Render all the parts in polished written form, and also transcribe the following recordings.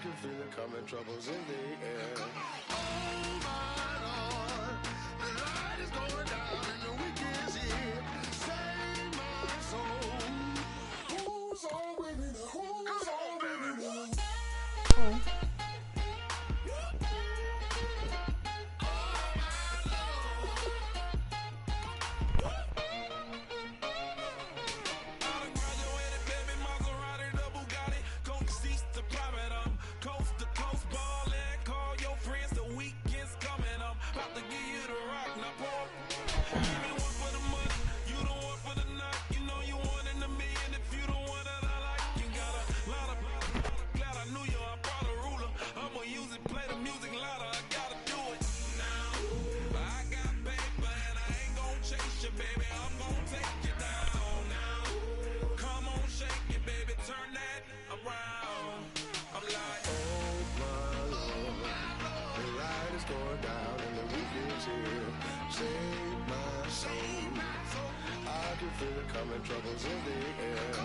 can feel it coming, troubles in the air. Oh my Lord, the light is going down and the week is here. Save my soul. Who's on with me now? Who's on with me now? Feel it coming, troubles in the air. Oh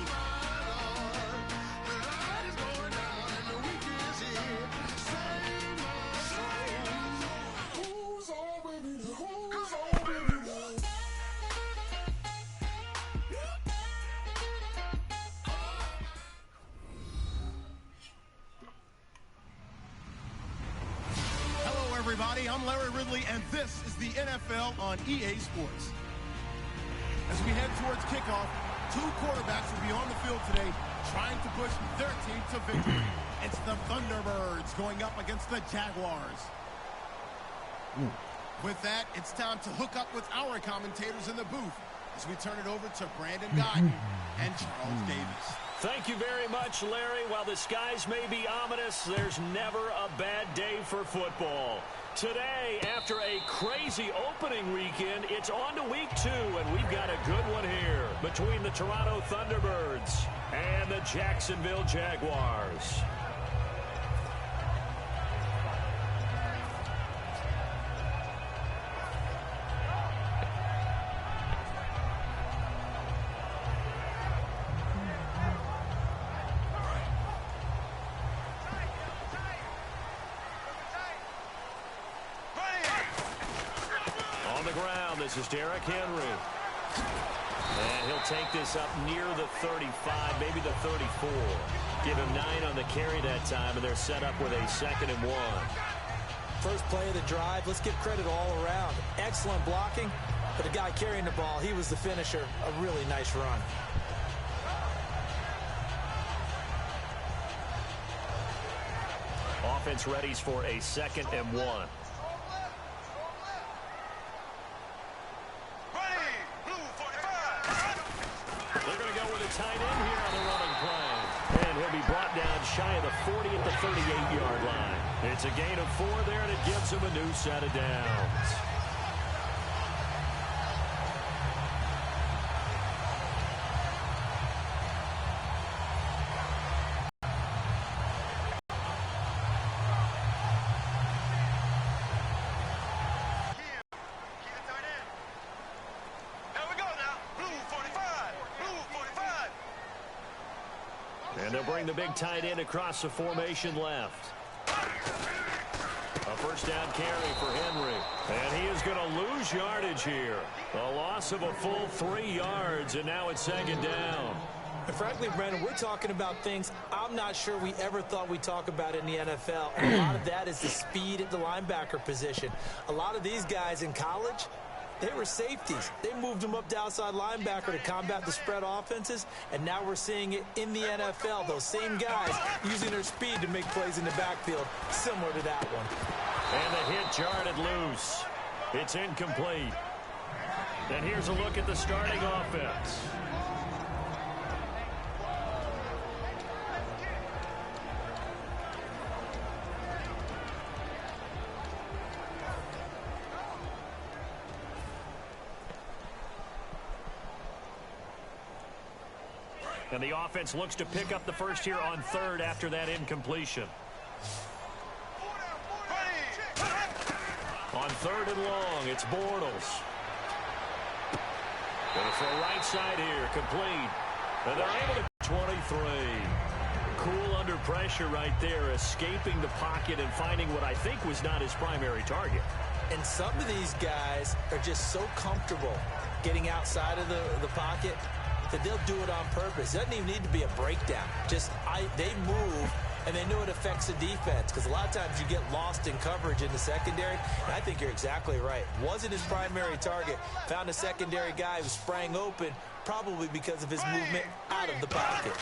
my Lord, the light is going down and the week is here. Save my soul. Who's on with me now? Who's on with me now? Hello, everybody. I'm Larry Ridley, and this is the NFL on EA Sports. As we head towards kickoff, two quarterbacks will be on the field today trying to push their team to victory. It's the Thunderbirds going up against the Jaguars. With that, it's time to hook up with our commentators in the booth as we turn it over to Brandon Guyton and Charles Davis. Thank you very much, Larry. While the skies may be ominous, there's never a bad day for football. Today, after a crazy opening weekend, it's on to week 2, and we've got a good one here between the Toronto Thunderbirds and the Jacksonville Jaguars. This is Derrick Henry. And he'll take this up near the 35, maybe the 34. Give him 9 on the carry that time, and they're set up with a 2nd and 1. First play of the drive, let's give credit all around. Excellent blocking, but the guy carrying the ball, he was the finisher. A really nice run. Offense readies for a 2nd and 1. Tight end here on the running play. And he'll be brought down shy of the 40 at the 38-yard line. It's a gain of 4 there, and it gives him a new set of downs. And they'll bring the big tight end across the formation left. A first down carry for Henry. And he is going to lose yardage here. A loss of a full 3 yards, and now it's 2nd down. And frankly, Brandon, we're talking about things I'm not sure we ever thought we'd talk about in the NFL. And a lot of that is the speed at the linebacker position. A lot of these guys in college, they were safeties. They moved them up to outside linebacker to combat the spread offenses, and now we're seeing it in the NFL. Those same guys using their speed to make plays in the backfield, similar to that one. And the hit jarred loose. It's incomplete. And here's a look at the starting offense. And the offense looks to pick up the first here on 3rd after that incompletion. On 3rd and long, it's Bortles. Going to throw right side here, complete. And they're able to 23. cool under pressure right there, escaping the pocket and finding what I think was not his primary target. And some of these guys are just so comfortable getting outside of the pocket that they'll do it on purpose. It doesn't even need to be a breakdown. They move, and they know it affects the defense, because a lot of times you get lost in coverage in the secondary, and I think you're exactly right. Wasn't his primary target. Found a secondary guy who sprang open, probably because of his movement out of the pocket.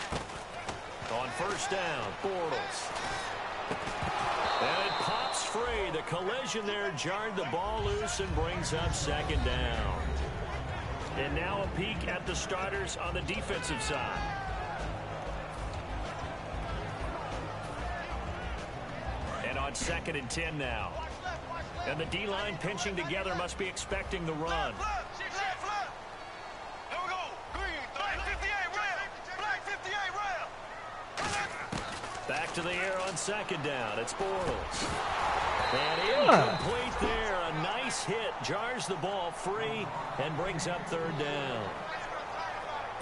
On first down, Bortles. And it pops free. The collision there jarred the ball loose and brings up second down. And now a peek at the starters on the defensive side. And on 2nd and 10 now. And the D-line pinching together must be expecting the run. Back to the air on 2nd down. It's Bortles. And incomplete there. A nice hit. Jars the ball free and brings up 3rd down.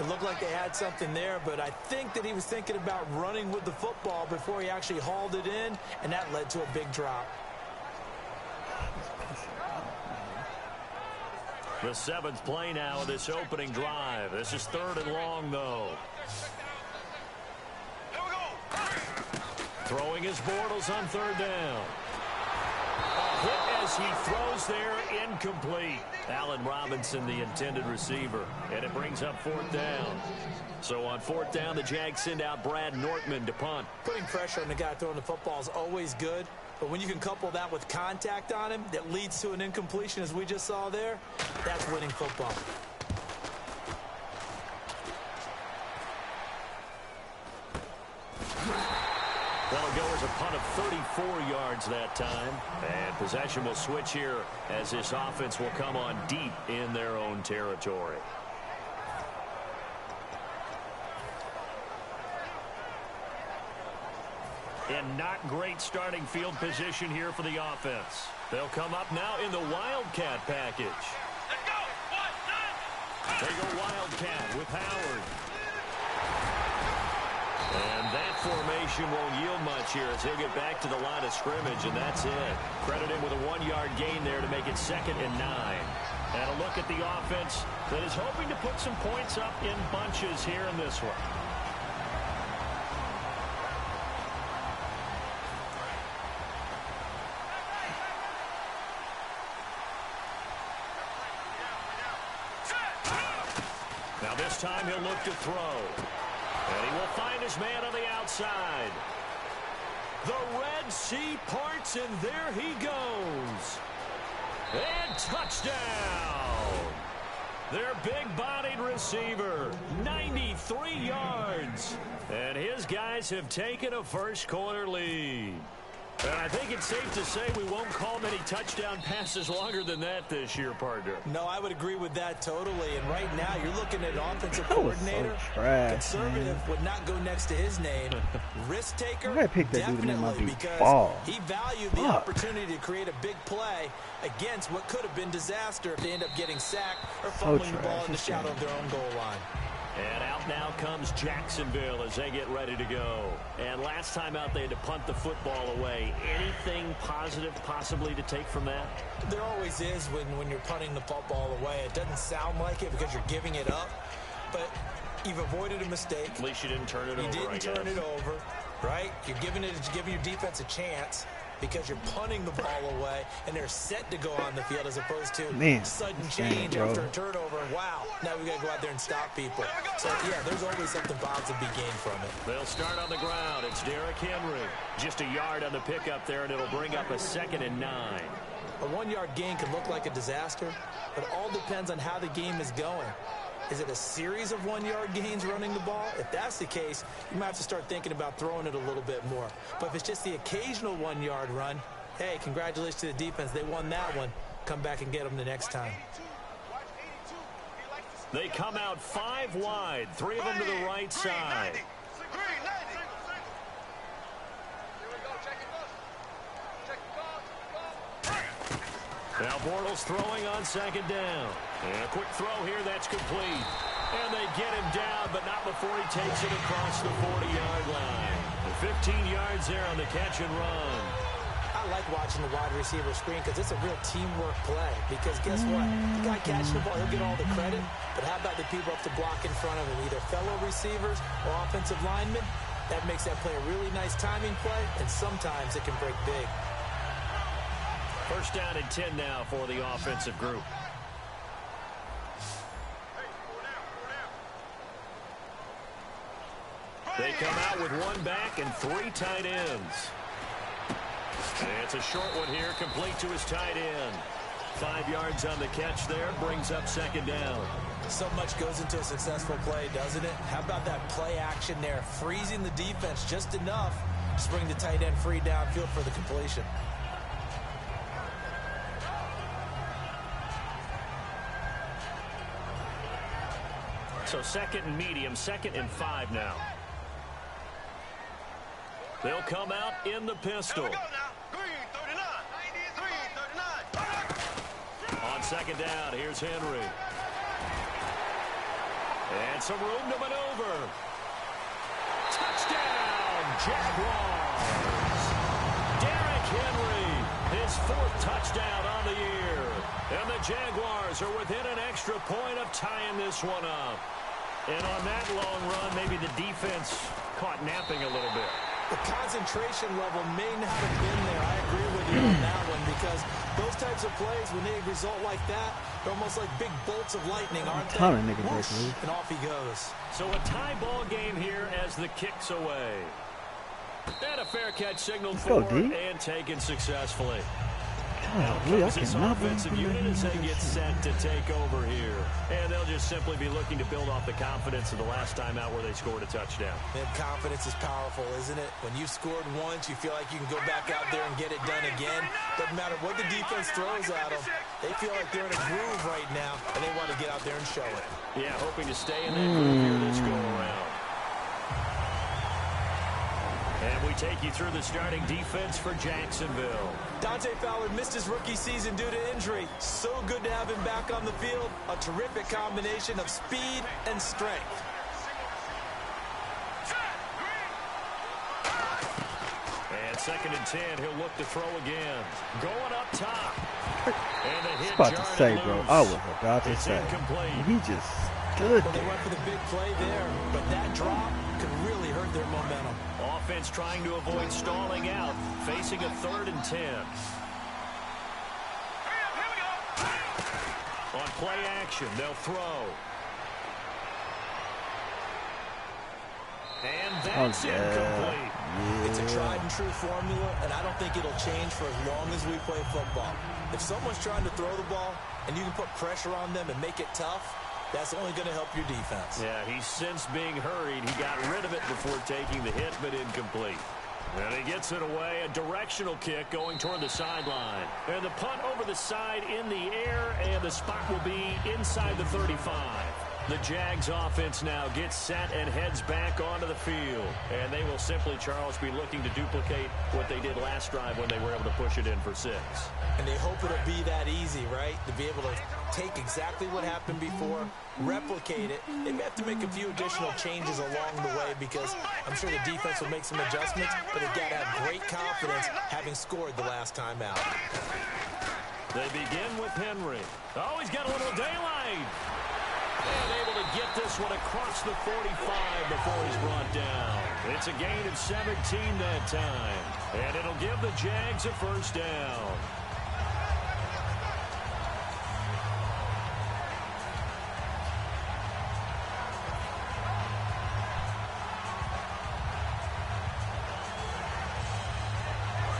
It looked like they had something there, but I think that he was thinking about running with the football before he actually hauled it in, and that led to a big drop. The 7th play now of this opening drive. This is 3rd and long, though. Throwing his Bortles on 3rd down. A hit as he throws there, incomplete. Allen Robinson, the intended receiver, and it brings up 4th down. So on 4th down, the Jags send out Brad Nortman to punt. Putting pressure on the guy throwing the football is always good, but when you can couple that with contact on him that leads to an incompletion, as we just saw there, that's winning football. That'll go as a punt of 34 yards that time. And possession will switch here as this offense will come on deep in their own territory. And not great starting field position here for the offense. They'll come up now in the Wildcat package. They go Wildcat with Howard. And that formation won't yield much here as he'll get back to the line of scrimmage, and that's it. Credit him with a 1-yard gain there to make it 2nd and 9. And a look at the offense that is hoping to put some points up in bunches here in this one. Now this time he'll look to throw. And he will find his man on the outside. The Red Sea parts, and there he goes. And touchdown. Their big-bodied receiver, 93 yards. And his guys have taken a first-quarter lead. And I think it's safe to say we won't call many touchdown passes longer than that this year, partner. No, I would agree with that totally. And right now, you're looking at an offensive coordinator. So trash, Conservative man. would not go next to his name. Risk taker, I picked that dude in my definitely, deep because ball. he valued the opportunity to create a big play against what could have been disaster if they end up getting sacked or fumbling the ball in the shadow of their own goal line. And out now comes Jacksonville as they get ready to go. And last time out, they had to punt the football away. Anything positive possibly to take from that? There always is when you're punting the football away. It doesn't sound like it because you're giving it up, but you've avoided a mistake. At least you didn't turn it over, You didn't turn it over, right? You're giving your defense a chance because you're punting the ball away, and they're set to go on the field as opposed to sudden change after a turnover. Wow, now we got to go out there and stop people. So, yeah, there's always something positive to be gained from it. They'll start on the ground. It's Derrick Henry. Just a yard on the pickup there, and it'll bring up a 2nd and 9. A 1-yard gain can look like a disaster, but it all depends on how the game is going. Is it a series of 1-yard gains running the ball? If that's the case, you might have to start thinking about throwing it a little bit more. But if it's just the occasional 1-yard run, hey, congratulations to the defense. They won that one. Come back and get them the next time. They come out 5 wide, 3 of them to the right side. Now Bortles throwing on 2nd down. And a quick throw here, that's complete. And they get him down, but not before he takes it across the 40-yard line. 15 yards there on the catch and run. I like watching the wide receiver screen because it's a real teamwork play. Because guess what? The guy catching the ball, he'll get all the credit. But how about the people up to block in front of him, either fellow receivers or offensive linemen? That makes that play a really nice timing play, and sometimes it can break big. First down and 10 now for the offensive group. They come out with one back and 3 tight ends. It's a short one here, complete to his tight end. 5 yards on the catch there, brings up second down. So much goes into a successful play, doesn't it? How about that play action there, freezing the defense just enough to bring the tight end free downfield for the completion. So second and medium, 2nd and 5 now. They'll come out in the pistol. Here we go now. Green, 39. Green, 39. On second down, here's Henry. And some room to maneuver. Touchdown, Jaguars. Derrick Henry, his 4th touchdown on the year. And the Jaguars are within an extra point of tying this one up. And on that long run, maybe the defense caught napping a little bit. The concentration level may not have been there. I agree with you on that one because those types of plays, when they result like that, they're almost like big bolts of lightning, aren't they? Whoosh, and off he goes. So a tie ball game here as the kick's away. And a fair catch signaled for and taken successfully. This offensive unit as they get set to take over here. And they'll just simply be looking to build off the confidence of the last time out where they scored a touchdown. And confidence is powerful, isn't it? When you've scored once, you feel like you can go back out there and get it done again. Doesn't matter what the defense throws at them. They feel like they're in a groove right now, and they want to get out there and show it. Yeah, hoping to stay in that groove here this go around. And we take you through the starting defense for Jacksonville. Dante Fowler missed his rookie season due to injury. So good to have him back on the field. A terrific combination of speed and strength. And 2nd and 10, he'll look to throw again. Going up top. And the hit about to say, bro. I was about to say. Incomplete. He just stood Well, they there. went for the big play there, but that drop could really hurt their momentum. Offense trying to avoid stalling out, facing a 3rd and 10. On play action, they'll throw. And that's incomplete. It's a tried and true formula, and I don't think it'll change for as long as we play football. If someone's trying to throw the ball and you can put pressure on them and make it tough, that's only going to help your defense. Yeah, he's since being hurried. He got rid of it before taking the hit, but incomplete. And he gets it away, a directional kick going toward the sideline. And the punt over the side in the air, and the spot will be inside the 35. The Jags offense now gets set and heads back onto the field. And they will simply, Charles, be looking to duplicate what they did last drive when they were able to push it in for 6. And they hope it'll be that easy, right? To be able to take exactly what happened before, replicate it. They may have to make a few additional changes along the way because I'm sure the defense will make some adjustments, but they've got to have great confidence having scored the last time out. They begin with Henry. Oh, he's got a little daylight. And able to get this one across the 45 before he's brought down. It's a gain of 17 that time. And it'll give the Jags a first down.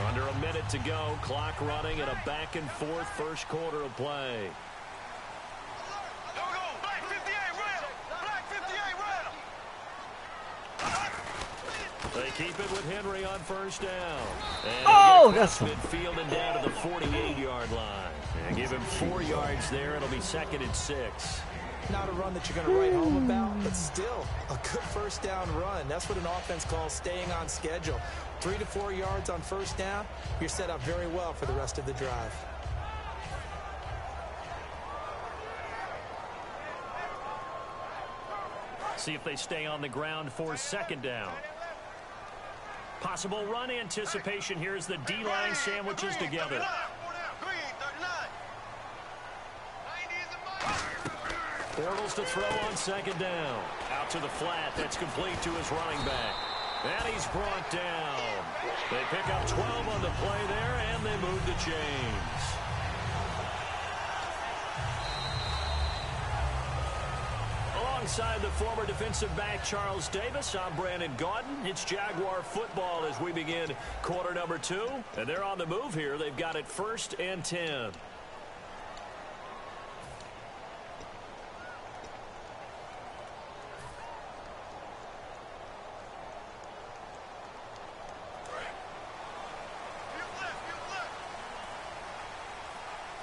Under a minute to go, clock running at a back-and-forth first quarter of play. Black 58, rail. Black 58, rail. They keep it with Henry on first down. And Oh, that's midfield and down to the 48-yard line. And give him 4 yards there. It'll be 2nd and 6. Not a run that you're going to write home about, but still a good first down run. That's what an offense calls staying on schedule. 3 to 4 yards on first down, you're set up very well for the rest of the drive. See if they stay on the ground for 2nd down. Possible run anticipation here as the D-line sandwiches together. Bortles to throw on second down. Out to the flat. That's complete to his running back. And he's brought down. They pick up 12 on the play there, and they move the chains. Alongside the former defensive back Charles Davis, I'm Brandon Gaudin. It's Jaguar football as we begin quarter number 2. And they're on the move here. They've got it 1st and 10.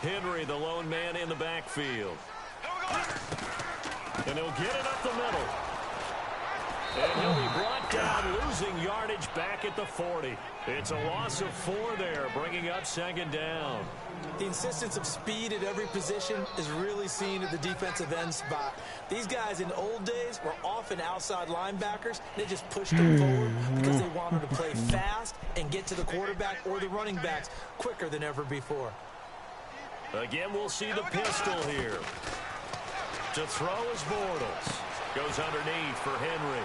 Henry, the lone man in the backfield. And he'll get it up the middle. And he'll be brought down, losing yardage back at the 40. It's a loss of 4 there, bringing up second down. The insistence of speed at every position is really seen at the defensive end spot. These guys in old days were often outside linebackers. They just pushed them forward because they wanted to play fast and get to the quarterback or the running backs quicker than ever before. Again, we'll see the pistol here. To throw is Bortles. Goes underneath for Henry.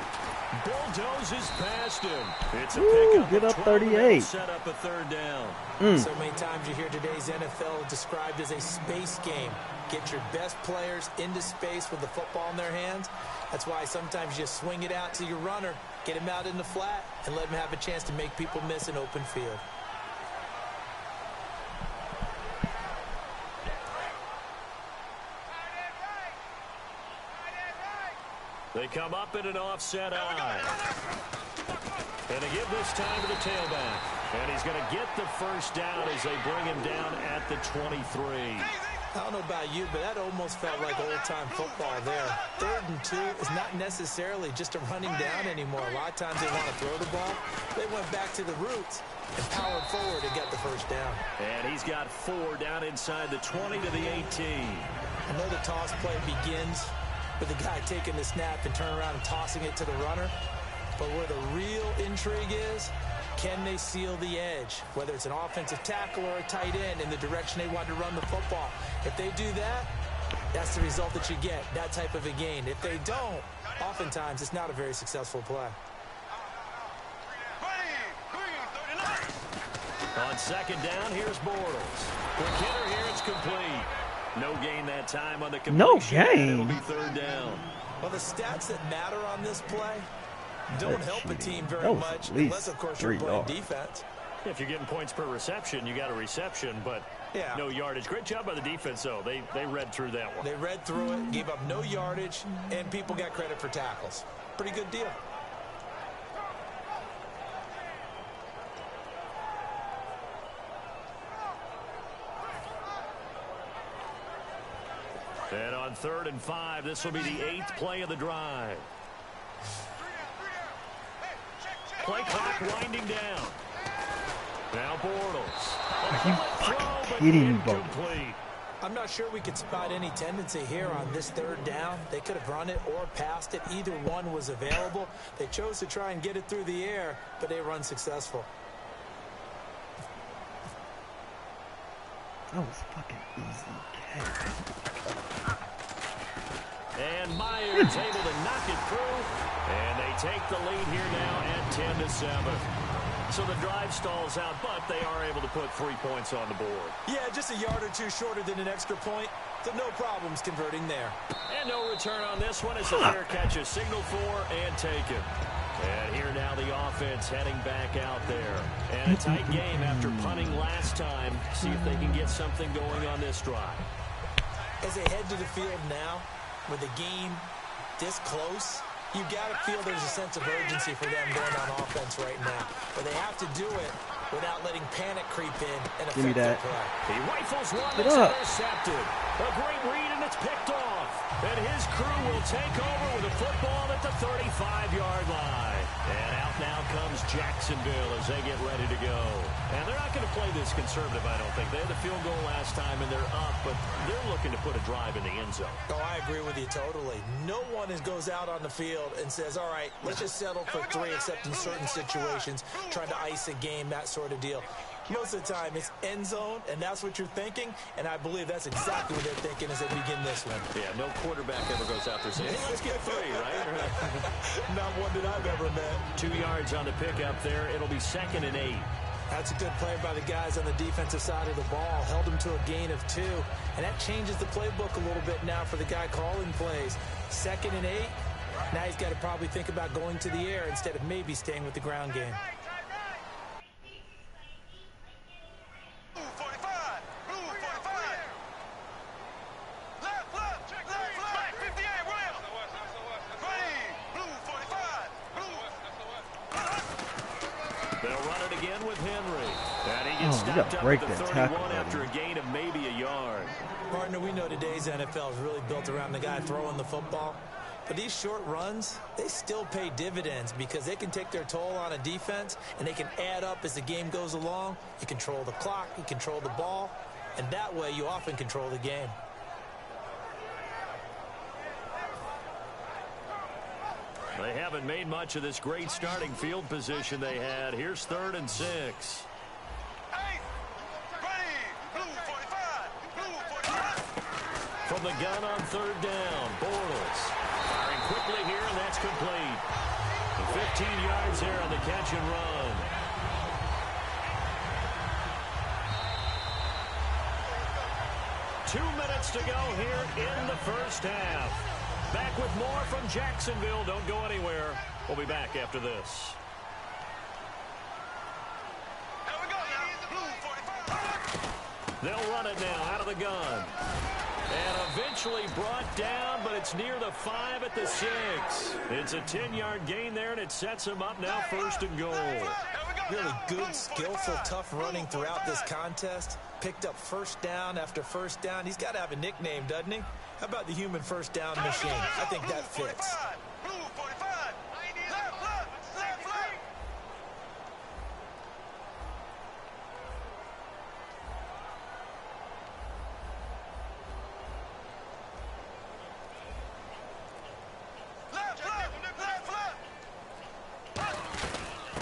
Bulldozes past him. It's a pickup. Get up 38. Set up a 3rd down. So many times you hear today's NFL described as a space game. Get your best players into space with the football in their hands. That's why sometimes you swing it out to your runner, get him out in the flat, and let him have a chance to make people miss an open field. They come up in an offset eye. And they give this time to the tailback. And he's going to get the 1st down as they bring him down at the 23. I don't know about you, but that almost felt like old-time football there. 3rd and 2 is not necessarily just a running down anymore. A lot of times they want to throw the ball. They went back to the roots and powered forward and got the 1st down. And he's got 4 down inside the 20 to the 18. I know the toss play begins with the guy taking the snap and turning around and tossing it to the runner. But where the real intrigue is, can they seal the edge? Whether it's an offensive tackle or a tight end in the direction they want to run the football. If they do that, that's the result that you get, that type of a gain. If they don't, oftentimes it's not a very successful play. On second down, here's Bortles. Quick hitter here, it's complete. No gain that time on the completion. No gain. It'll be 3rd down. Well, the stats that matter on this play don't help a team very That was much at least unless, of course, you're 3 playing yards. defense. If you're getting points per reception, you got a reception, but Yeah. no yardage. Great job by the defense, though. They read through that one. They read through it, gave up no yardage, and people got credit for tackles. Pretty good deal. And on 3rd and 5, this will be the 8th play of the drive. Play clock winding down. Now Bortles. Are you fucking kidding me, bro? Incomplete. I'm not sure we could spot any tendency here on this 3rd down. They could have run it or passed it. Either one was available. They chose to try and get it through the air, but they were unsuccessful. That was fucking easy. And Myers able to knock it through. And they take the lead here now at 10-7. So the drive stalls out, but they are able to put 3 points on the board. Yeah, just a yard or two shorter than an extra point. So no problems converting there. And no return on this one as the fair catch is signaled for and taken. And here now the offense heading back out there. And a tight game after punting last time. See if they can get something going on this drive. As they head to the field now, with the game this close, you got to feel there's a sense of urgency for them going on offense right now. But they have to do it without letting panic creep in and affect Give me that. their play. He rifles one Get that's up. intercepted. A great read, and it's picked off. And his crew will take over with a football at the 35-yard line. And out now comes Jacksonville as they get ready to go. And they're not going to play this conservative, I don't think. They had the field goal last time, and they're up, but they're looking to put a drive in the end zone. Oh, I agree with you totally. No one goes out on the field and says, all right, let's just settle for 3, except in certain situations, trying to ice a game, that sort of deal. Most of the time, it's end zone, and that's what you're thinking, and I believe that's exactly what they're thinking as they begin this one. Yeah, no quarterback ever goes out there saying, hey, let's get 3, right? Not one that I've ever met. 2 yards on the pickup there. It'll be 2nd and 8. That's a good play by the guys on the defensive side of the ball. Held them to a gain of 2, and that changes the playbook a little bit now for the guy calling plays. 2nd and 8. Now he's got to probably think about going to the air instead of maybe staying with the ground game. They'll run it again with Henry. And he gets Oh, you stopped gotta up break at the that 31 tackle, after a gain of maybe a yard. Partner, we know today's NFL is really built around the guy throwing the football. But these short runs, they still pay dividends because they can take their toll on a defense, and they can add up as the game goes along. You control the clock, you control the ball, and that way you often control the game. They haven't made much of this great starting field position they had. Here's 3rd and 6. From the gun on 3rd down, Bortles firing quickly here, and that's complete. And 15 yards there on the catch and run. Two minutes to go here in the first half. Back with more from Jacksonville. Don't go anywhere. We'll be back after this. They'll run it now out of the gun. And eventually brought down, but it's near the 5 at the 6. It's a 10-yard gain there, and it sets them up now 1st and goal. Really good, skillful, tough running throughout this contest. Picked up first down after first down. He's got to have a nickname, doesn't he? How about the human first down machine? I think that fits.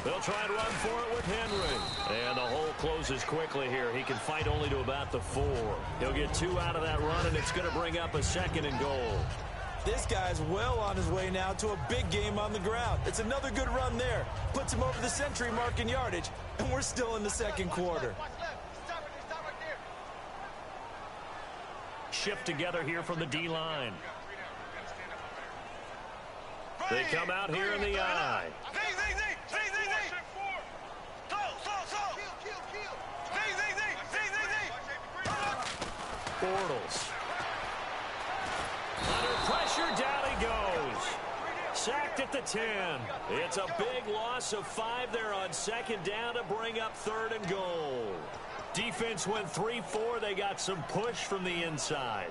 They'll try and run for it with Henry. And the hole closes quickly here. He can fight only to about the 4. He'll get 2 out of that run, and it's going to bring up a 2nd and goal. This guy's well on his way now to a big game on the ground. It's another good run there. Puts him over the century mark in yardage, and we're still in the 2nd quarter. Shift together here from the D-line. They come out here in the I. Bortles. Under pressure, down he goes. Sacked at the 10. It's a big loss of 5 there on 2nd down to bring up 3rd and goal. Defense went 3-4. They got some push from the inside.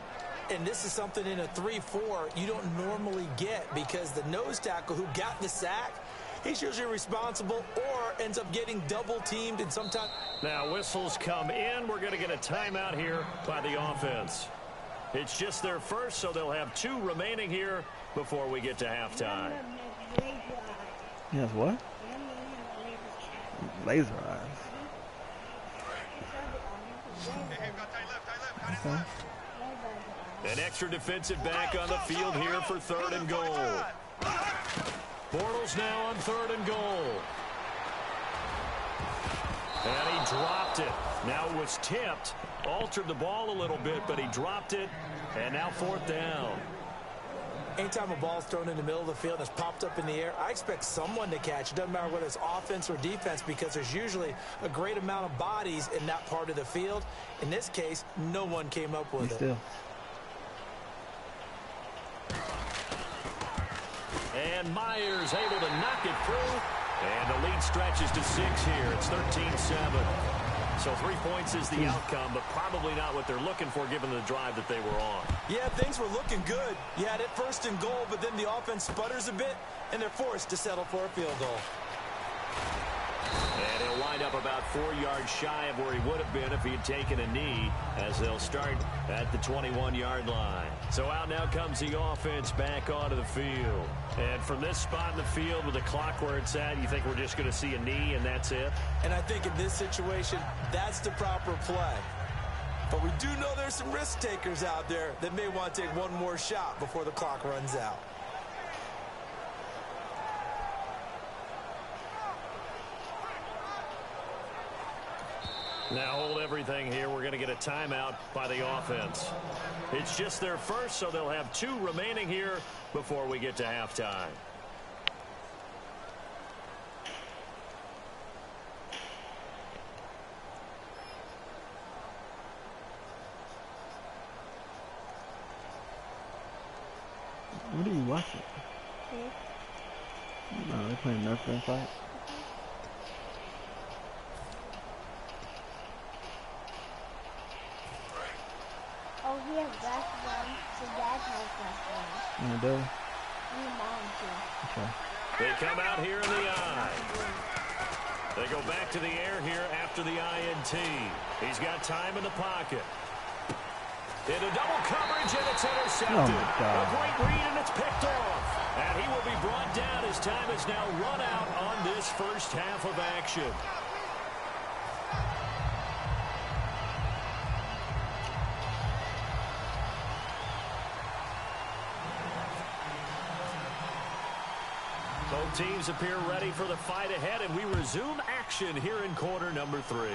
And this is something in a 3-4 you don't normally get because the nose tackle who got the sack, he's usually responsible or ends up getting double-teamed and sometimes... Now whistles come in. We're going to get a timeout here by the offense. It's just their first, so they'll have 2 remaining here before we get to halftime. Yes, what? Laser eyes. Okay. An extra defensive back on the field here for 3rd and goal. Bortles now on 3rd and goal. And he dropped it. Now it was tipped. Altered the ball a little bit, but he dropped it. And now 4th down. Anytime a ball's thrown in the middle of the field and it's popped up in the air, I expect someone to catch. It doesn't matter whether it's offense or defense because there's usually a great amount of bodies in that part of the field. In this case, no one came up with it. Still. And Myers able to knock it through. And the lead stretches to 6 here. It's 13-7. So 3 points is the outcome, but probably not what they're looking for given the drive that they were on. Yeah, things were looking good. You had it first and goal, but then the offense sputters a bit, and they're forced to settle for a field goal. And he'll wind up about 4 yards shy of where he would have been if he had taken a knee, as they'll start at the 21-yard line. So out now comes the offense back onto the field. And from this spot in the field with the clock where it's at, you think we're just going to see a knee and that's it? And I think in this situation, that's the proper play. But we do know there's some risk takers out there that may want to take one more shot before the clock runs out. Now hold everything here. We're going to get a timeout by the offense. It's just their first, so they'll have 2 remaining here before we get to halftime. What are you watching? No, they're playing Nerf Gun Fight. Oh, he has basketball. So Dad has basketball. And I do. And Mom too. Okay. They come out here in the I. They go back to the air here after the INT. He's got time in the pocket. Into double coverage, and it's intercepted. Oh my God. A great read, and it's picked off. And he will be brought down as time is now run out on this first half of action. Both teams appear ready for the fight ahead, and we resume action here in quarter number 3.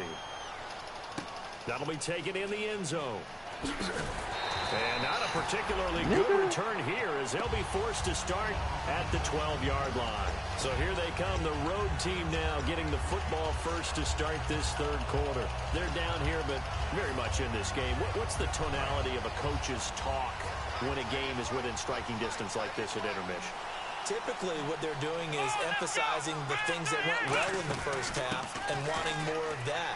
That'll be taken in the end zone. And not a particularly good return here, as they'll be forced to start at the 12-yard line. So here they come, the road team now getting the football first to start this third quarter. They're down here, but very much in this game. What's the tonality of a coach's talk when a game is within striking distance like this at intermission? Typically, what they're doing is emphasizing the things that went well in the first half and wanting more of that.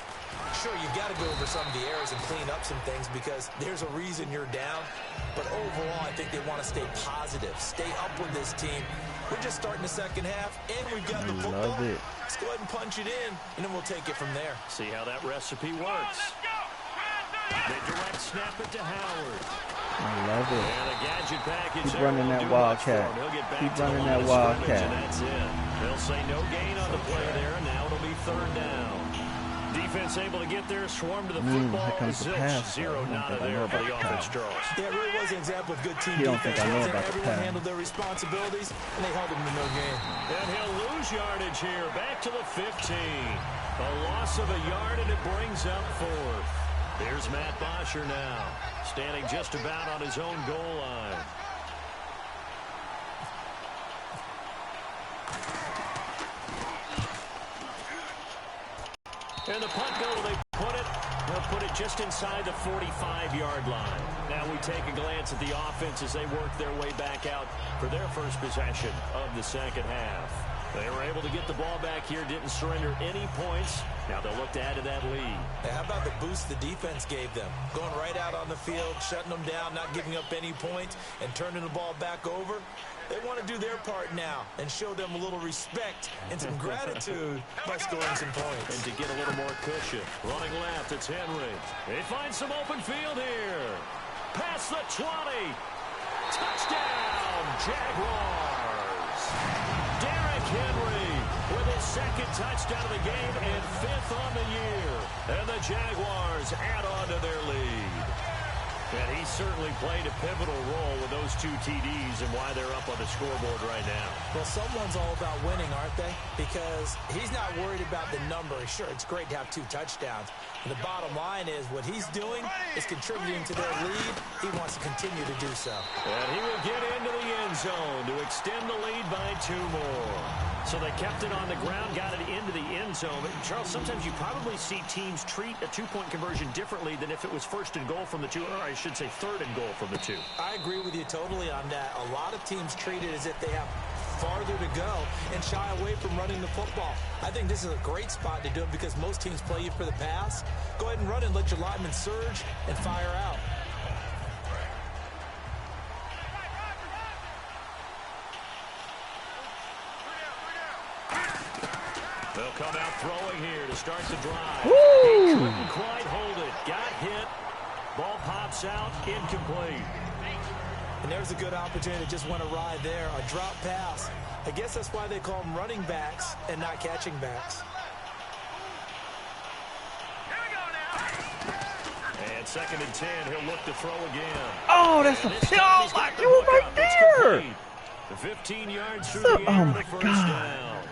Sure, you've got to go over some of the errors and clean up some things because there's a reason you're down. But overall, I think they want to stay positive, stay up with this team. We're just starting the second half, and we've got the football. Let's go ahead and punch it in, and then we'll take it from there. See how that recipe works. They direct snap it to Howard. I love it. And a gadget package. Keep running that Wildcat. Keep running that Wildcat. And that's it. They'll say no gain on the play there, and now it'll be third down. Defense able to get there, swarm to the football. Zilch, 0 nada there for the offense, Charles. Yeah, it really was an example of good team You don't defense. think I know about the Everyone pass. handled their responsibilities, and they held them to no gain. And he'll lose yardage here, back to the 15. A loss of a yard, and it brings up 4th. Here's Matt Bosher now, standing just about on his own goal line. And the punt goal, they'll put it just inside the 45-yard line. Now we take a glance at the offense as they work their way back out for their first possession of the second half. They were able to get the ball back here, didn't surrender any points. Now they'll look to add to that lead. Hey, how about the boost the defense gave them? Going right out on the field, shutting them down, not giving up any points, and turning the ball back over. They want to do their part now and show them a little respect and some gratitude by scoring some points. And to get a little more cushion. Running left, it's Henry. They find some open field here. Past the 20. Touchdown, Jaguars. Derrick Henry with his second touchdown of the game and 5th on the year. And the Jaguars add on to their lead. And he certainly played a pivotal role with those 2 TDs and why they're up on the scoreboard right now. Well, someone's all about winning, aren't they? Because he's not worried about the number. Sure, it's great to have 2 touchdowns. And the bottom line is what he's doing is contributing to their lead. He wants to continue to do so. And he will get into the end zone to extend the lead by 2 more. So they kept it on the ground, got it into the end zone. But Charles, sometimes you probably see teams treat a 2-point conversion differently than if it was first and goal from the 2, or I should say third and goal from the 2. I agree with you totally on that. A lot of teams treat it as if they have farther to go and shy away from running the football. I think this is a great spot to do it because most teams play you for the pass. Go ahead and run and let your linemen surge and fire out. They'll come out throwing here to start the drive. Woo! He couldn't quite hold it. Got hit. Ball pops out. Incomplete. And there's a good opportunity to just want to ride there. A drop pass. I guess that's why they call them running backs and not catching backs. And 2nd and 10. He'll look to throw again. Oh, that's a This pill. time he's got the You were hook right up. It's there. complete. The 15 yards through What's the up? air Oh, and my the first God. down.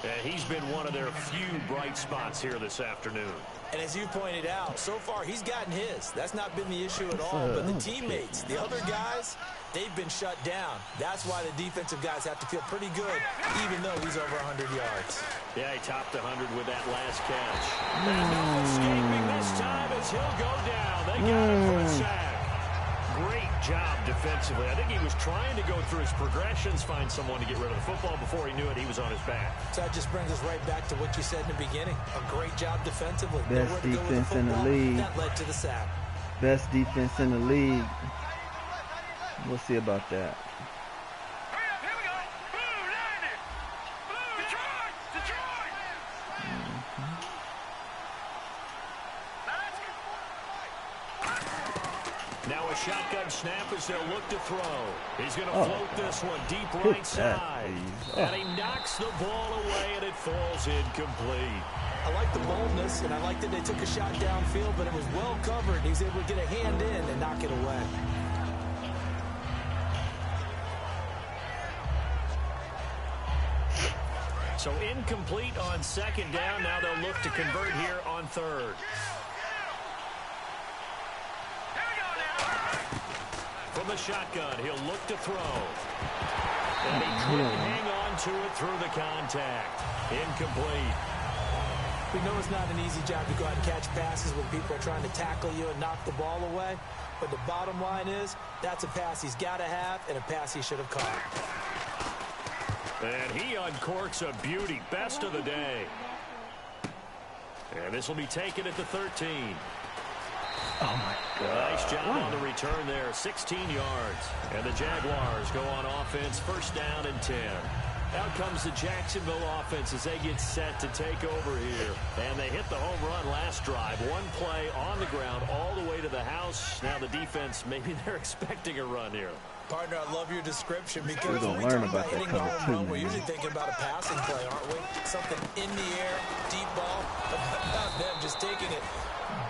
And he's been one of their few bright spots here this afternoon. And as you pointed out, so far he's gotten his. That's not been the issue at all. But the teammates, the other guys, they've been shut down. That's why the defensive guys have to feel pretty good, even though he's over 100 yards. Yeah, he topped 100 with that last catch. And no escaping this time as he'll go down. They got him for a sack. Great job defensively. I think he was trying to go through his progressions, find someone to get rid of the football. Before he knew it, he was on his back. So that just brings us right back to what you said in the beginning. A great job defensively. Best Nowhere to go with the defense in the football. league. That led to the sack. Best defense in the league. We'll see about that. Now a shotgun snap as they'll look to throw. He's going to Oh, float this one deep Hit right that, side. please. And he knocks the ball away, and it falls incomplete. I like the boldness, and I like that they took a shot downfield, but it was well covered. He was able to get a hand in and knock it away. So incomplete on 2nd down. Now they'll look to convert here on 3rd. From the shotgun, he'll look to throw. And he couldn't hang on to it through the contact. Incomplete. We know it's not an easy job to go out and catch passes when people are trying to tackle you and knock the ball away. But the bottom line is, that's a pass he's got to have and a pass he should have caught. And he uncorks a beauty. Best of the day. And this will be taken at the 13. Oh, my God. Nice job on the return there. 16 yards. And the Jaguars go on offense. 1st down and 10. Out comes the Jacksonville offense as they get set to take over here. And they hit the home run last drive. One play on the ground all the way to the house. Now the defense, maybe they're expecting a run here. Partner, I love your description because We're when gonna we learn talk about about that hitting the cover home too, run, we're man. usually thinking about a passing play, aren't we? Something in the air, deep ball. But how about them just taking it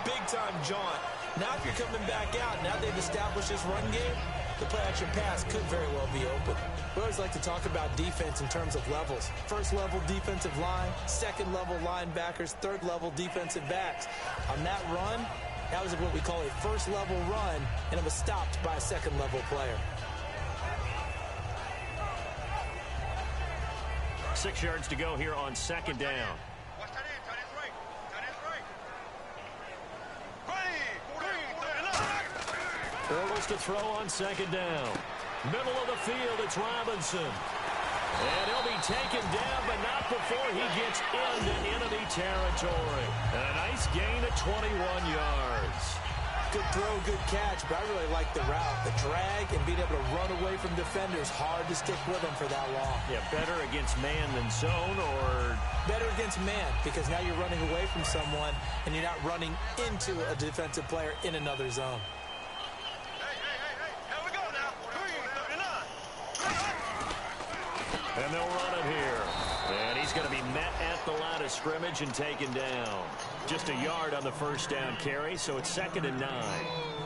big-time jaunt. Now if you're coming back out, now they've established this run game, the play-action pass could very well be open. We always like to talk about defense in terms of levels. 1st level defensive line, 2nd level linebackers, 3rd level defensive backs. On that run, that was what we call a 1st level run, and it was stopped by a 2nd level player. 6 yards to go here on 2nd down. Bortles to throw on 2nd down. Middle of the field, it's Robinson. And he'll be taken down, but not before he gets into enemy territory. And a nice gain of 21 yards. Good throw, good catch, but I really like the route. The drag and being able to run away from defenders. Hard to stick with them for that long. Yeah, better against man than zone, or Better against man, because now you're running away from someone and you're not running into a defensive player in another zone. and they'll run it here. And he's going to be met at the line of scrimmage and taken down. Just a yard on the 1st down carry, so it's 2nd and 9.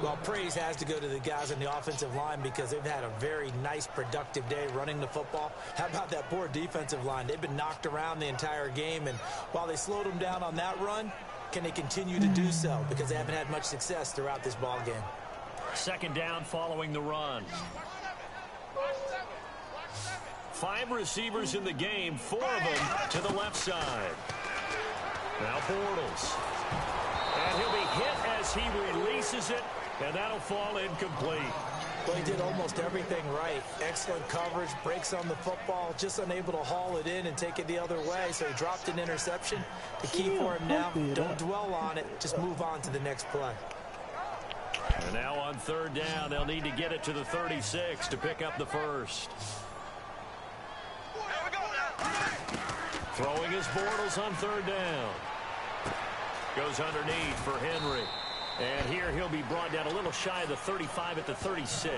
Well, praise has to go to the guys on the offensive line because they've had a very nice, productive day running the football. How about that poor defensive line? They've been knocked around the entire game, and while they slowed them down on that run, can they continue to do so? Because they haven't had much success throughout this ball game. 2nd down following the run. 5 receivers in the game, 4 of them to the left side. Now Bortles. And he'll be hit as he releases it, and that'll fall incomplete. Well, he did almost everything right. Excellent coverage, breaks on the football, just unable to haul it in and take it the other way, so he dropped an interception. The key for him now, don't dwell on it, just move on to the next play. And now on third down, they'll need to get it to the 36 to pick up the first. Throwing his Bortles on third down. Goes underneath for Henry. And here he'll be brought down a little shy of the 35 at the 36.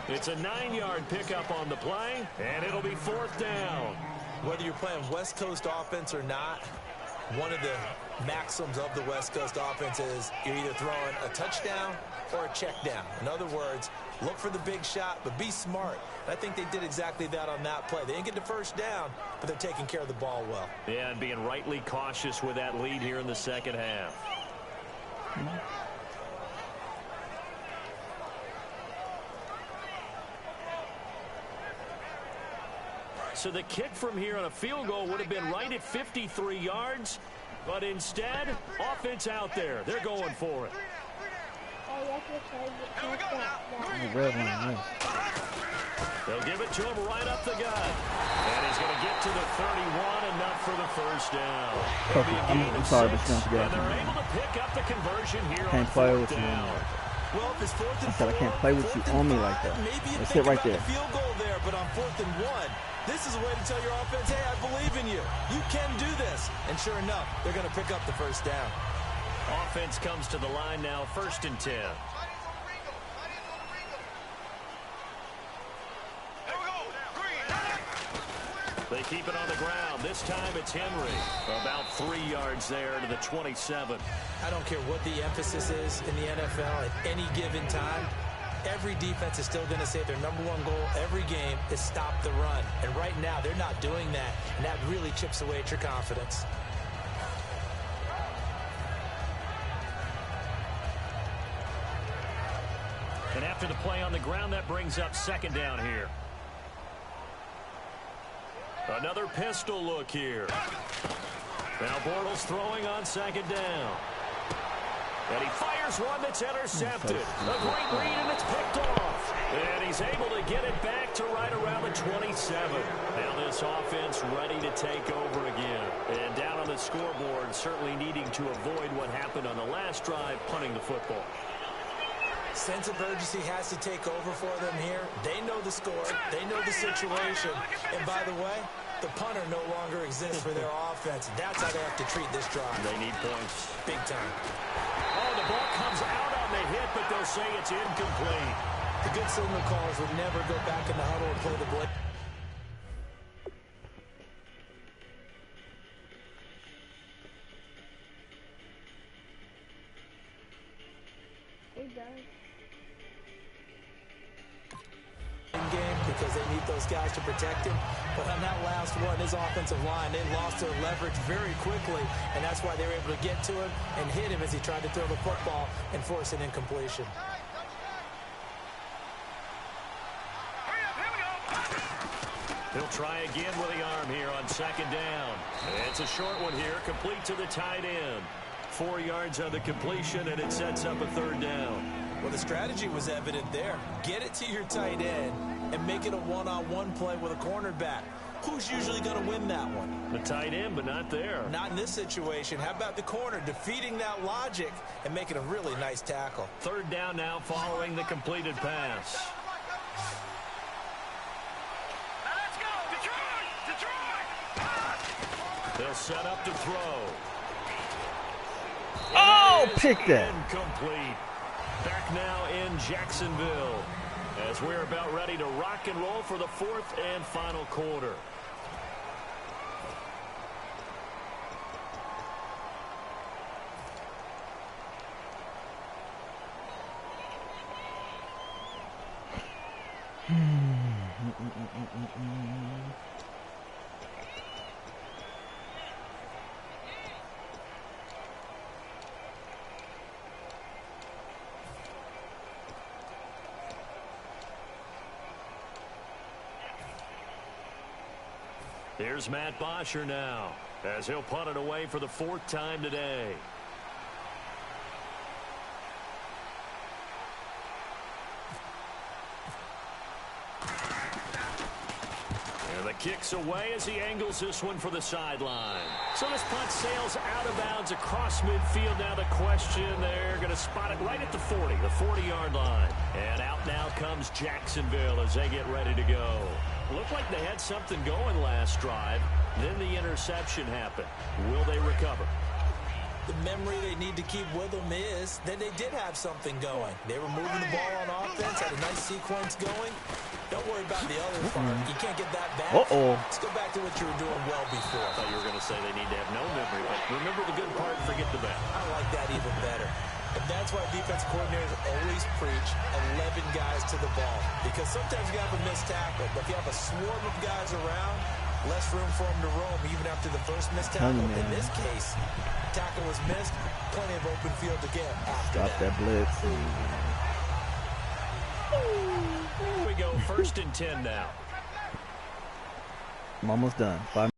It's a 9-yard pickup on the play, and it'll be fourth down. Whether you're playing West Coast offense or not, one of the maxims of the West Coast offense is you're either throwing a touchdown or a check down. In other words, look for the big shot, but be smart. And I think they did exactly that on that play. They didn't get the first down, but they're taking care of the ball well. Yeah, and being rightly cautious with that lead here in the second half. So the kick from here on a field goal would have been right at 53 yards, but instead, offense out there. They're going for it. They'll give it to him right up the gut. And he's going to get to the 31, enough for the first down. I'm sorry, but And they're able to pick up the conversion here can't on play fourth with you. down. Well, if it's fourth and I said I can't play with you on me like that. Maybe you That's think it right about there. the field goal there, but on 4th and 1, this is a way to tell your offense, hey, I believe in you. You can do this. And sure enough, they're going to pick up the first down. Offense comes to the line now, 1st and 10. They keep it on the ground. This time it's Henry. About 3 yards there to the 27. I don't care what the emphasis is in the NFL at any given time. Every defense is still going to say their #1 goal every game is stop the run. And right now, they're not doing that. And that really chips away at your confidence. And after the play on the ground, that brings up 2nd down here. Another pistol look here. Now Bortles throwing on 2nd down. And he fires one that's intercepted. A great read, and it's picked off. And he's able to get it back to right around the 27. Now this offense ready to take over again. And down on the scoreboard, certainly needing to avoid what happened on the last drive, punting the football. Sense of urgency has to take over for them here. They know the score. They know the situation. And by the way, the punter no longer exists for their offense. That's how they have to treat this drive. They need points. Big time. Oh, the ball comes out on the hit, but they'll say it's incomplete. The good signal callers would never go back in the huddle and play the blitz. Game because they need those guys to protect him. But on that last one, his offensive line, they lost their leverage very quickly, and that's why they were able to get to him and hit him as he tried to throw the football and force an incompletion. He'll try again with the arm here on 2nd down. It's a short one here, complete to the tight end. 4 yards on the completion, and it sets up a 3rd down. Well, the strategy was evident there. Get it to your tight end and make it a one-on-one play with a cornerback. Who's usually going to win that one? The tight end, but not there. Not in this situation. How about the corner defeating that logic and making a really nice tackle? 3rd down now following the completed pass. Now let's go, Detroit! They'll set up to throw. Oh, pick that. Incomplete. Back now in Jacksonville as we're about ready to rock and roll for the 4th and final quarter. Here's Matt Bosher now as he'll punt it away for the 4th time today. The kick's away as he angles this one for the sideline. So this punt sails out of bounds across midfield. Now the question, they're going to spot it right at the 40, the 40-yard line. And out now comes Jacksonville as they get ready to go. Looked like they had something going last drive. Then the interception happened. Will they recover? The memory they need to keep with them is that they did have something going. They were moving the ball on offense, had a nice sequence going. Don't worry about the other part. You can't get that back. Let's go back to what you were doing well before. I thought you were going to say they need to have no memory, but remember the good part, forget the bad. I like that even better. And that's why defensive coordinators always preach 11 guys to the ball. Because sometimes you have a missed tackle, but if you have a swarm of guys around, less room for them to roam even after the first missed tackle. In this case, tackle was missed, plenty of open field to get after that blitz. Here we go, 1st and 10 now. I'm almost done. 5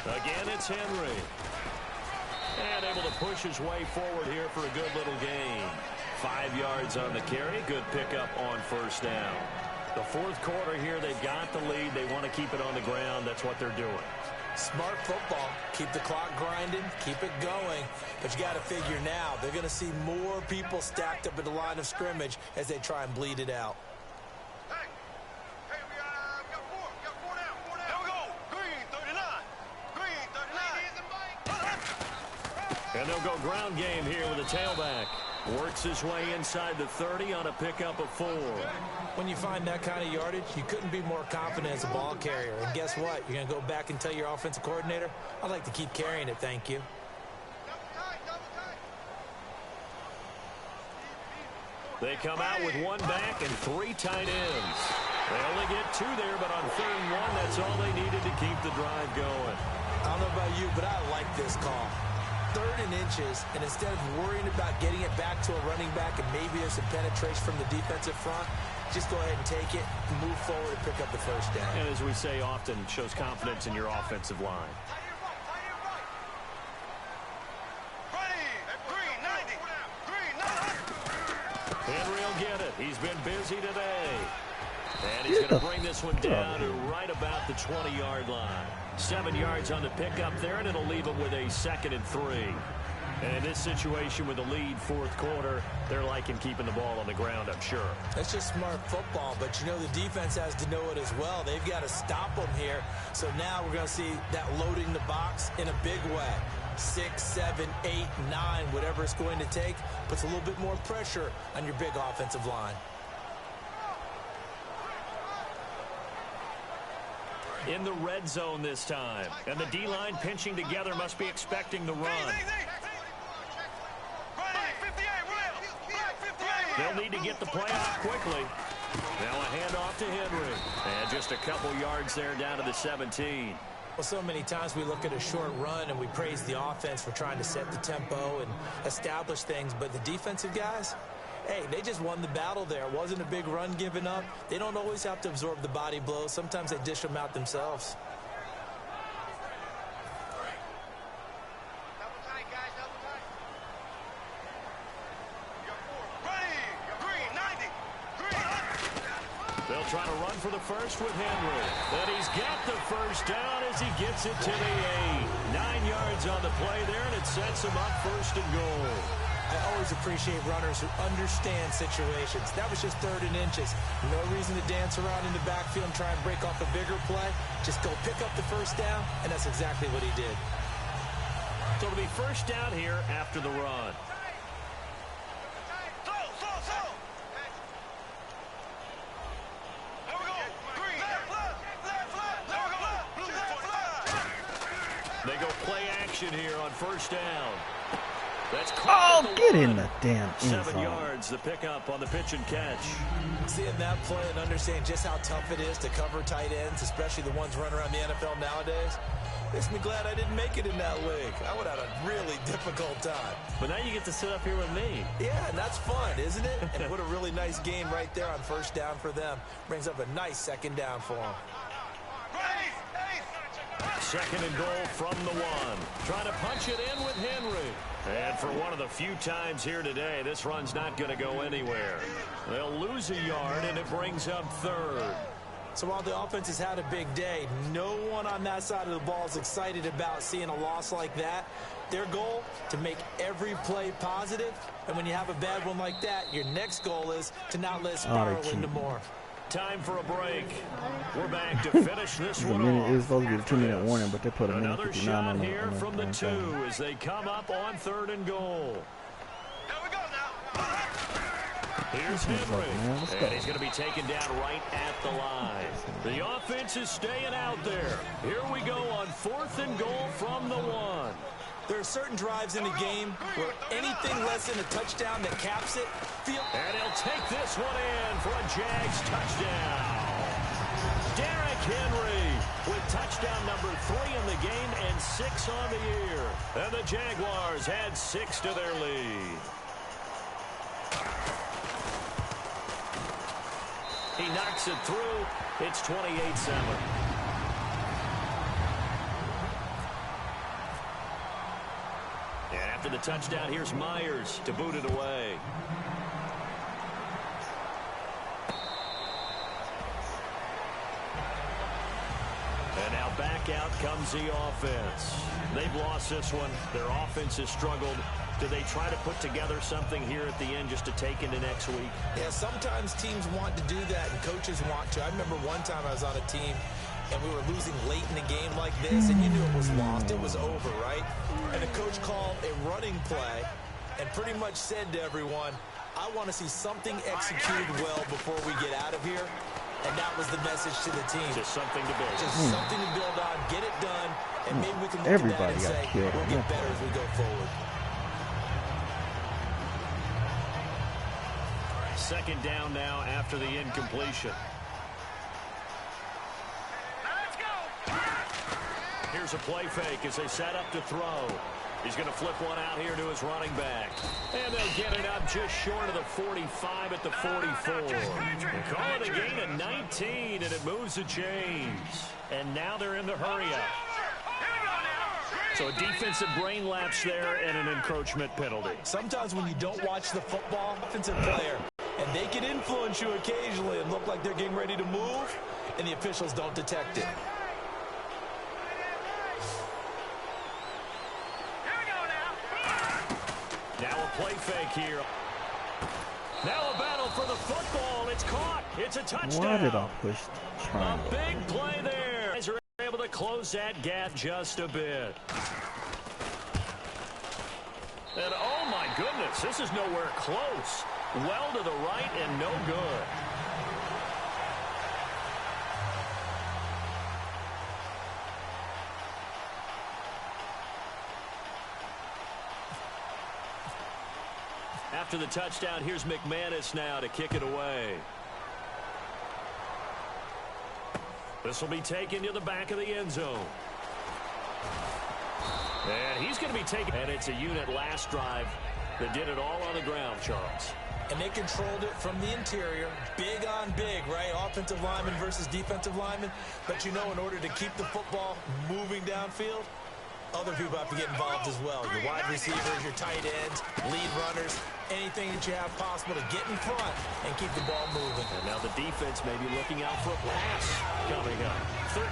Again, it's Henry. And able to push his way forward here for a good little gain. 5 yards on the carry. Good pickup on 1st down. The 4th quarter here, they've got the lead. They want to keep it on the ground. That's what they're doing. Smart football. Keep the clock grinding. Keep it going. But you got to figure now, they're going to see more people stacked up at the line of scrimmage as they try and bleed it out. And they'll go ground game here with a tailback. Works his way inside the 30 on a pickup of 4. When you find that kind of yardage, you couldn't be more confident as a ball carrier. And guess what? You're going to go back and tell your offensive coordinator, I'd like to keep carrying it, thank you. They come out with 1 back and 3 tight ends. They only get 2 there, but on 3rd and 1, that's all they needed to keep the drive going. I don't know about you, but I like this call. 3rd and inches, and instead of worrying about getting it back to a running back and maybe there's some penetration from the defensive front, just go ahead and take it, move forward, and pick up the 1st down. And as we say often, shows confidence in your offensive line. Henry will get it. He's been busy today. And he's going to bring this one down to right about the 20-yard line. 7 yards on the pickup there, and it'll leave them with a 2nd and 3. And in this situation with the lead 4th quarter, they're liking keeping the ball on the ground, I'm sure. That's just smart football, but you know the defense has to know it as well. They've got to stop them here. So now we're going to see that loading the box in a big way. 6, 7, 8, 9, whatever it's going to take, puts a little bit more pressure on your big offensive line. In the red zone this time. And the D-line pinching together, must be expecting the run. They'll need to get the play out quickly. Now a handoff to Henry. And just a couple yards there down to the 17. Well, so many times we look at a short run and we praise the offense for trying to set the tempo and establish things. But the defensive guys, hey, they just won the battle there. It wasn't a big run given up. They don't always have to absorb the body blows. Sometimes they dish them out themselves. They'll try to run for the first with Henry. And he's got the 1st down as he gets it to the 8. 9 yards on the play there, and it sets him up 1st and goal. I always appreciate runners who understand situations. That was just 3rd and inches. No reason to dance around in the backfield and try and break off a bigger play. Just go pick up the 1st down, and that's exactly what he did. So it'll be 1st down here after the run. They go play action here on 1st down. That's get in the damn end zone. 7 yards, the pickup on the pitch and catch. Seeing that play and understanding just how tough it is to cover tight ends, especially the ones running around the NFL nowadays, makes me glad I didn't make it in that league. I would have had a really difficult time. But now you get to sit up here with me. Yeah, and that's fun, isn't it? And what a really nice gain right there on 1st down for them. Brings up a nice 2nd down for them. second and goal from the 1. Trying to punch it in with Henry. And for one of the few times here today, this run's not going to go anywhere. They'll lose a yard, and it brings up 3rd. So while the offense has had a big day, no one on that side of the ball is excited about seeing a loss like that. Their goal, to make every play positive. And when you have a bad one like that, your next goal is to not let it spiral into more. Time for a break. We're back to finish this one off. It was supposed to be a 2-minute warning, but they put a minute Another 59 shot on here from the 2 thing. as they come up on 3rd and goal. Here's Henry, and he's going to be taken down right at the line. The offense is staying out there. Here we go on 4th and goal from the 1. There are certain drives in the game where anything less than a touchdown that caps it. And he'll take this one in for a Jags touchdown. Derrick Henry with touchdown number 3 in the game and 6 on the year. And the Jaguars add 6 to their lead. He knocks it through. It's 28-7. And after the touchdown, here's Myers to boot it away. And now back out comes the offense. They've lost this one. Their offense has struggled. Do they try to put together something here at the end just to take into next week? Yeah, sometimes teams want to do that and coaches want to. I remember one time I was on a team and we were losing late in a game like this, and you knew it was lost. It was over, right? And the coach called a running play and pretty much said to everyone, I want to see something executed well before we get out of here. And that was the message to the team. Just something to build. Just something to build on, get it done, and maybe we can look at that and say, we'll get better as we go forward. Second down now after the incompletion. Let's go. Here's a play fake as they set up to throw. He's going to flip one out here to his running back. And they'll get it up just short of the 45 at the 44. They call it a gain of 19, and it moves the chains. And now they're in the hurry-up. So a defensive brain lapse there and an encroachment penalty. Sometimes when you don't watch the football, offensive player, and they can influence you occasionally and look like they're getting ready to move, and the officials don't detect it. Now a play fake here. Now a battle for the football. It's caught. It's a touchdown. Why did I push triangle? A big play there. Guys are able to close that gap just a bit. And oh my goodness, this is nowhere close. Well to the right and no good. After the touchdown, here's McManus now to kick it away. This will be taken to the back of the end zone. And he's going to be taken. And it's a unit last drive that did it all on the ground, Charles. And they controlled it from the interior. Big on big, right? Offensive lineman versus defensive lineman. But you know, in order to keep the football moving downfield, other people have to get involved as well. Your wide receivers, your tight ends, lead runners, anything that you have possible to get in front and keep the ball moving. And now the defense may be looking out for a pass coming up.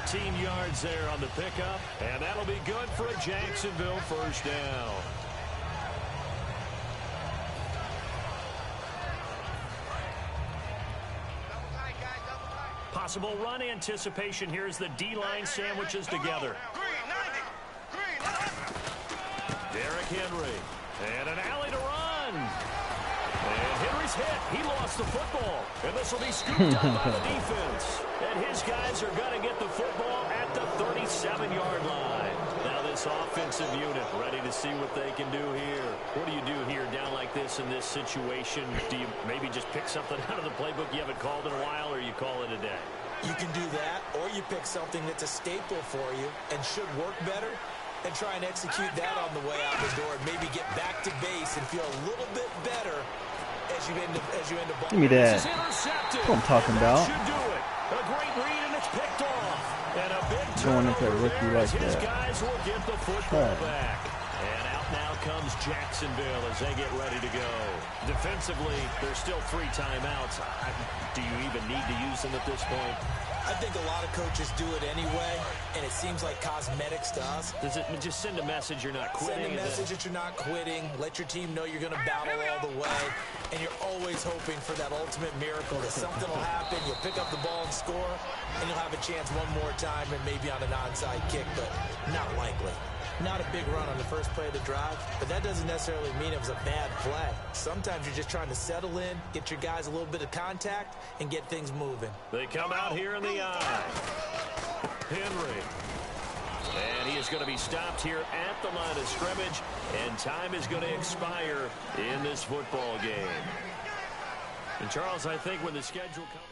13 yards there on the pickup, and that'll be good for a Jacksonville first down. Possible run anticipation here as the D-line sandwiches together. Derrick Henry, and an alley to run. And Henry's hit. He lost the football. And this will be scooped up by the defense. And his guys are going to get the football at the 37-yard line. Now this offensive unit ready to see what they can do here. What do you do here down like this in this situation? Do you maybe just pick something out of the playbook you haven't called in a while, or you call it a day? You can do that, or you pick something that's a staple for you and should work better, and try and execute that on the way out the door and maybe get back to base and feel a little bit better as you end up. Give me that. That's what I'm talking about. Should do it. A great read, and it's picked off. And a big Going into a turnover rookie there as like his that. guys will get the football back. And out now comes Jacksonville as they get ready to go. Defensively, there's still 3 timeouts. Do you even need to use them at this point? I think a lot of coaches do it anyway, and it seems like cosmetics to us. Does it just send a message you're not quitting? Send a message that you're not quitting. Let your team know you're going to battle all the way. And you're always hoping for that ultimate miracle that something will happen. You'll pick up the ball and score, and you'll have a chance one more time and maybe on an onside kick, but not likely. Not a big run on the first play of the drive, but that doesn't necessarily mean it was a bad play. Sometimes you're just trying to settle in, get your guys a little bit of contact, and get things moving. They come out here in the eye. Henry. And he is going to be stopped here at the line of scrimmage, and time is going to expire in this football game. And Charles, I think when the schedule comes...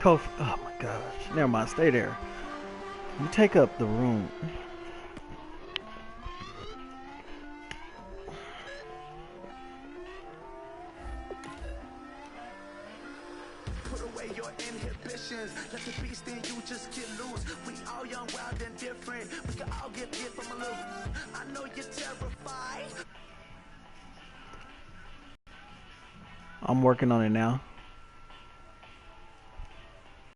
Kofi, oh my gosh. Never mind, stay there. You take up the room. Put away your inhibitions. Let the beast in you just get loose. We all young, wild, and different. We can all get hit from a little. I know you're terrified. I'm working on it now.